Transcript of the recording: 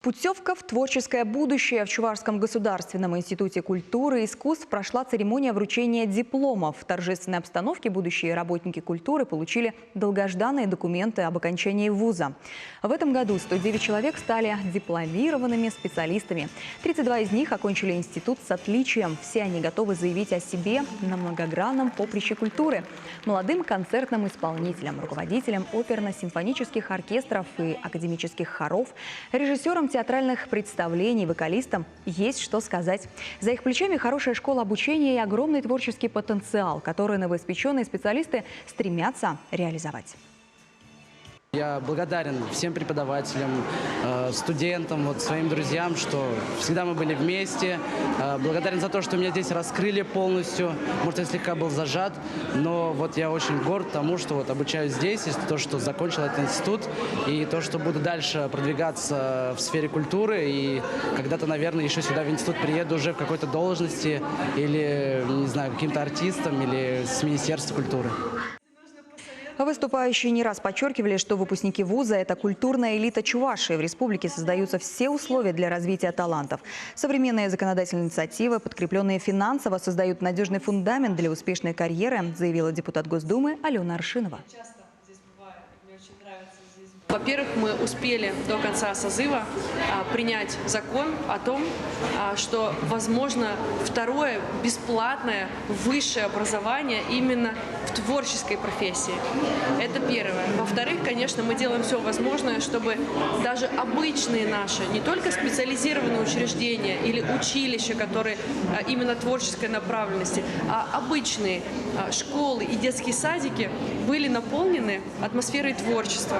Путевка в творческое будущее. В Чувашском государственном институте культуры и искусств прошла церемония вручения дипломов. В торжественной обстановке будущие работники культуры получили долгожданные документы об окончании вуза. В этом году 109 человек стали дипломированными специалистами. 32 из них окончили институт с отличием. Все они готовы заявить о себе на многогранном поприще культуры. Молодым концертным исполнителям, руководителям оперно-симфонических оркестров и академических хоров, режиссерам театральных представлений, вокалистам есть что сказать. За их плечами хорошая школа обучения и огромный творческий потенциал, который новоиспеченные специалисты стремятся реализовать. Я благодарен всем преподавателям, студентам, своим друзьям, что всегда мы были вместе. Благодарен за то, что меня здесь раскрыли полностью. Может, я слегка был зажат, но я очень горд тому, что обучаюсь здесь, и то, что закончил этот институт, и то, что буду дальше продвигаться в сфере культуры. И когда-то, наверное, еще сюда в институт приеду уже в какой-то должности или, не знаю, каким-то артистом или с Министерства культуры. Выступающие не раз подчеркивали, что выпускники вуза – это культурная элита Чувашии. В республике создаются все условия для развития талантов. Современные законодательные инициативы, подкрепленные финансово, создают надежный фундамент для успешной карьеры, заявила депутат Госдумы Алена Аршинова. Во-первых, мы успели до конца созыва принять закон о том, что возможно второе бесплатное высшее образование именно в творческой профессии. Это первое. Во-вторых, конечно, мы делаем все возможное, чтобы даже обычные наши, не только специализированные учреждения или училища, которые именно творческой направленности, а обычные школы и детские садики были наполнены атмосферой творчества.